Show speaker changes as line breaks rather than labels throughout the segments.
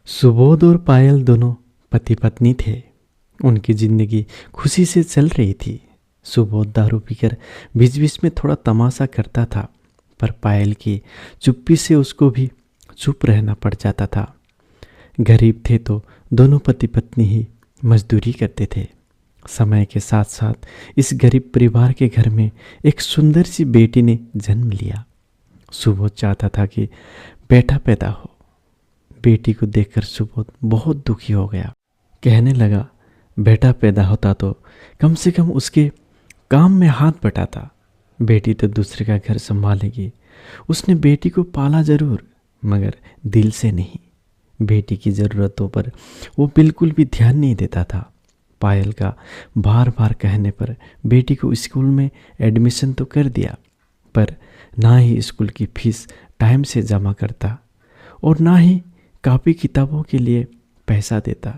सुबोध और पायल दोनों पति पत्नी थे। उनकी जिंदगी खुशी से चल रही थी। सुबोध दारू पीकर बीच बीच में थोड़ा तमाशा करता था, पर पायल की चुप्पी से उसको भी चुप रहना पड़ जाता था। गरीब थे तो दोनों पति पत्नी ही मजदूरी करते थे। समय के साथ साथ इस गरीब परिवार के घर में एक सुंदर सी बेटी ने जन्म लिया। सुबोध चाहता था कि बेटा पैदा हो। बेटी को देखकर सुबोध बहुत दुखी हो गया। कहने लगा, बेटा पैदा होता तो कम से कम उसके काम में हाथ बटाता। बेटी तो दूसरे का घर संभालेगी। उसने बेटी को पाला जरूर, मगर दिल से नहीं। बेटी की ज़रूरतों पर वो बिल्कुल भी ध्यान नहीं देता था। पायल का बार बार कहने पर बेटी को स्कूल में एडमिशन तो कर दिया, पर ना ही स्कूल की फीस टाइम से जमा करता और ना ही कॉपी किताबों के लिए पैसा देता।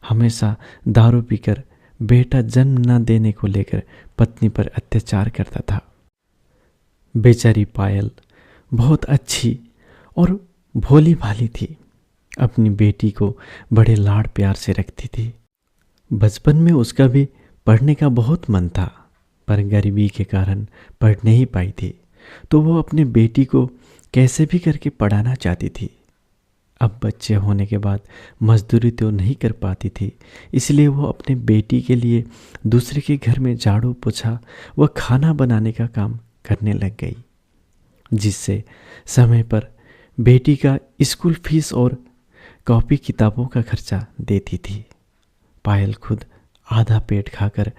हमेशा दारू पीकर बेटा जन्म न देने को लेकर पत्नी पर अत्याचार करता था। बेचारी पायल बहुत अच्छी और भोली भाली थी। अपनी बेटी को बड़े लाड प्यार से रखती थी। बचपन में उसका भी पढ़ने का बहुत मन था, पर गरीबी के कारण पढ़ नहीं पाई थी, तो वो अपने बेटी को कैसे भी करके पढ़ाना चाहती थी। अब बच्चे होने के बाद मजदूरी तो नहीं कर पाती थी, इसलिए वो अपने बेटी के लिए दूसरे के घर में झाड़ू पोछा व खाना बनाने का काम करने लग गई, जिससे समय पर बेटी का स्कूल फीस और कॉपी किताबों का खर्चा देती थी। पायल खुद आधा पेट खाकर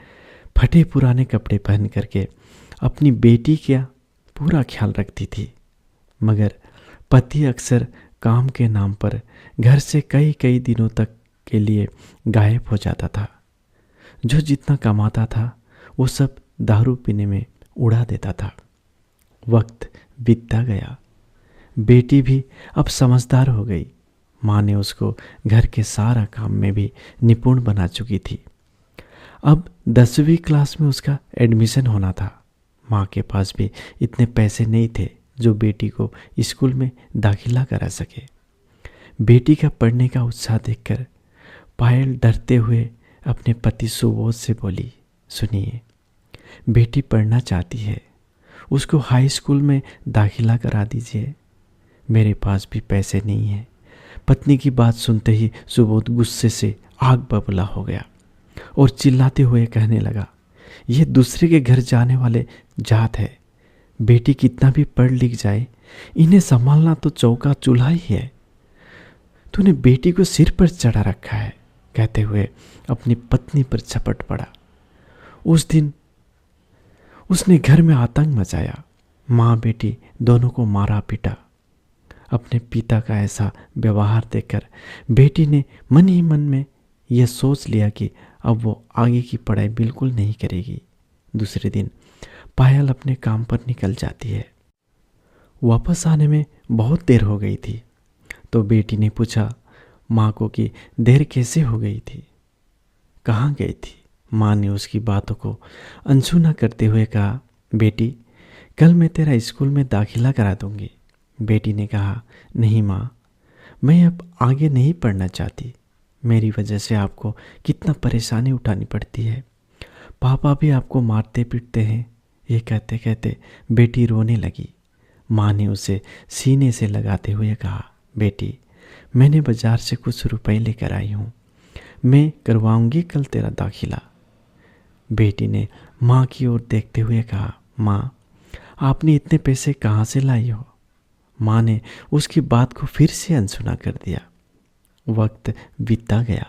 फटे पुराने कपड़े पहन करके अपनी बेटी का पूरा ख्याल रखती थी, मगर पति अक्सर काम के नाम पर घर से कई कई दिनों तक के लिए गायब हो जाता था। जो जितना कमाता था वो सब दारू पीने में उड़ा देता था। वक्त बीतता गया। बेटी भी अब समझदार हो गई। माँ ने उसको घर के सारा काम में भी निपुण बना चुकी थी। अब 10वीं क्लास में उसका एडमिशन होना था। माँ के पास भी इतने पैसे नहीं थे जो बेटी को स्कूल में दाखिला करा सके। बेटी का पढ़ने का उत्साह देखकर पायल डरते हुए अपने पति सुबोध से बोली, सुनिए, बेटी पढ़ना चाहती है, उसको हाई स्कूल में दाखिला करा दीजिए। मेरे पास भी पैसे नहीं हैं। पत्नी की बात सुनते ही सुबोध गुस्से से आग बबूला हो गया और चिल्लाते हुए कहने लगा, ये दूसरे के घर जाने वाले जात है। बेटी कितना भी पढ़ लिख जाए, इन्हें संभालना तो चौका चूल्हा ही है। तूने बेटी को सिर पर चढ़ा रखा है, कहते हुए अपनी पत्नी पर झपट पड़ा। उस दिन उसने घर में आतंक मचाया। माँ बेटी दोनों को मारा पीटा। अपने पिता का ऐसा व्यवहार देखकर बेटी ने मन ही मन में यह सोच लिया कि अब वो आगे की पढ़ाई बिल्कुल नहीं करेगी। दूसरे दिन पायल अपने काम पर निकल जाती है। वापस आने में बहुत देर हो गई थी, तो बेटी ने पूछा माँ को कि देर कैसे हो गई थी, कहाँ गई थी। माँ ने उसकी बातों को अनसुना करते हुए कहा, बेटी कल मैं तेरा स्कूल में दाखिला करा दूंगी। बेटी ने कहा, नहीं माँ, मैं अब आगे नहीं पढ़ना चाहती। मेरी वजह से आपको कितना परेशानी उठानी पड़ती है। पापा भी आपको मारते पीटते हैं। ये कहते कहते बेटी रोने लगी। माँ ने उसे सीने से लगाते हुए कहा, बेटी मैंने बाजार से कुछ रुपए लेकर आई हूँ, मैं करवाऊंगी कल तेरा दाखिला। बेटी ने माँ की ओर देखते हुए कहा, माँ आपने इतने पैसे कहाँ से लाई हो। माँ ने उसकी बात को फिर से अनसुना कर दिया। वक्त बीतता गया।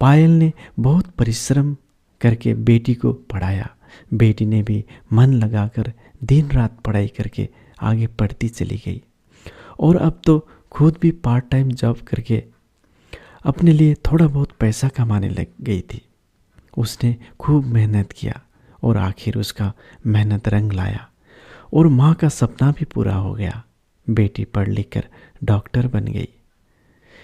पायल ने बहुत परिश्रम करके बेटी को पढ़ाया। बेटी ने भी मन लगाकर दिन रात पढ़ाई करके आगे पढ़ती चली गई और अब तो खुद भी पार्ट टाइम जॉब करके अपने लिए थोड़ा बहुत पैसा कमाने लग गई थी। उसने खूब मेहनत किया और आखिर उसका मेहनत रंग लाया और माँ का सपना भी पूरा हो गया। बेटी पढ़ लिख कर डॉक्टर बन गई।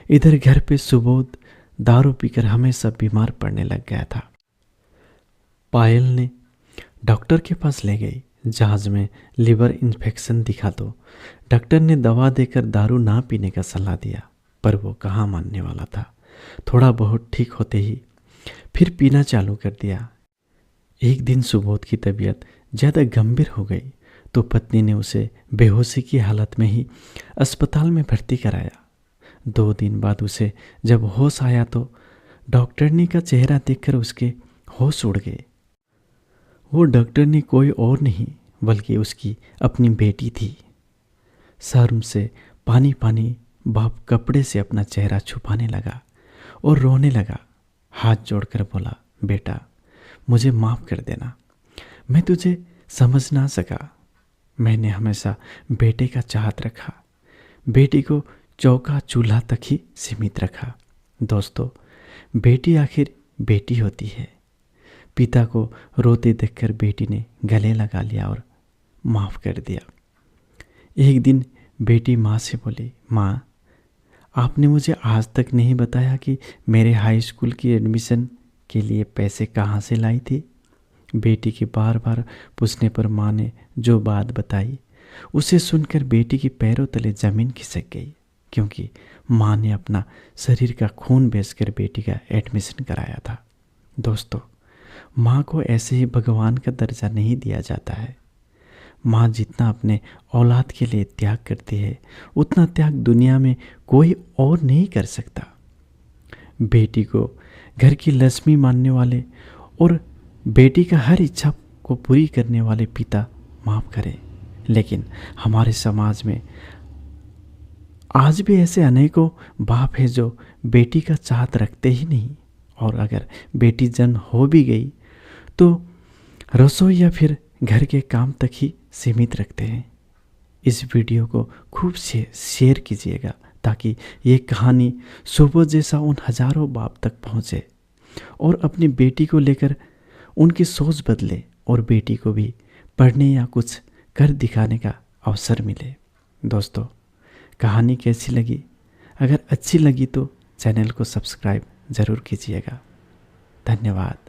इधर घर पे सुबोध दारू पीकर हमेशा बीमार पड़ने लग गया था। पायल ने डॉक्टर के पास ले गई। जहाज में लिवर इन्फेक्शन दिखा तो डॉक्टर ने दवा देकर दारू ना पीने का सलाह दिया, पर वो कहाँ मानने वाला था। थोड़ा बहुत ठीक होते ही फिर पीना चालू कर दिया। एक दिन सुबोध की तबीयत ज़्यादा गंभीर हो गई तो पत्नी ने उसे बेहोशी की हालत में ही अस्पताल में भर्ती कराया। 2 दिन बाद उसे जब होश आया तो डॉक्टरनी का चेहरा देखकर उसके होश उड़ गए। वो डॉक्टरनी कोई और नहीं बल्कि उसकी अपनी बेटी थी। शर्म से पानी पानी बाप कपड़े से अपना चेहरा छुपाने लगा और रोने लगा। हाथ जोड़कर बोला, बेटा मुझे माफ़ कर देना, मैं तुझे समझ ना सका। मैंने हमेशा बेटे का चाहत रखा, बेटी को चौका चूल्हा तक ही सीमित रखा। दोस्तों, बेटी आखिर बेटी होती है। पिता को रोते देखकर बेटी ने गले लगा लिया और माफ़ कर दिया। एक दिन बेटी माँ से बोली, माँ आपने मुझे आज तक नहीं बताया कि मेरे हाई स्कूल की एडमिशन के लिए पैसे कहाँ से लाई थी। बेटी के बार बार पूछने पर माँ ने जो बात बताई उसे सुनकर बेटी के पैरों तले जमीन खिसक गई, क्योंकि माँ ने अपना शरीर का खून बेचकर बेटी का एडमिशन कराया था। दोस्तों, माँ को ऐसे ही भगवान का दर्जा नहीं दिया जाता है। माँ जितना अपने औलाद के लिए त्याग करती है उतना त्याग दुनिया में कोई और नहीं कर सकता। बेटी को घर की लक्ष्मी मानने वाले और बेटी का हर इच्छा को पूरी करने वाले पिता माफ़ करें, लेकिन हमारे समाज में आज भी ऐसे अनेकों बाप हैं जो बेटी का चाहत रखते ही नहीं, और अगर बेटी जन्म हो भी गई तो रसोई या फिर घर के काम तक ही सीमित रखते हैं। इस वीडियो को खूब से शेयर कीजिएगा ताकि ये कहानी सुबोध जैसा उन हजारों बाप तक पहुँचे और अपनी बेटी को लेकर उनकी सोच बदले और बेटी को भी पढ़ने या कुछ कर दिखाने का अवसर मिले। दोस्तों, कहानी कैसी लगी? अगर अच्छी लगी तो चैनल को सब्सक्राइब ज़रूर कीजिएगा। धन्यवाद।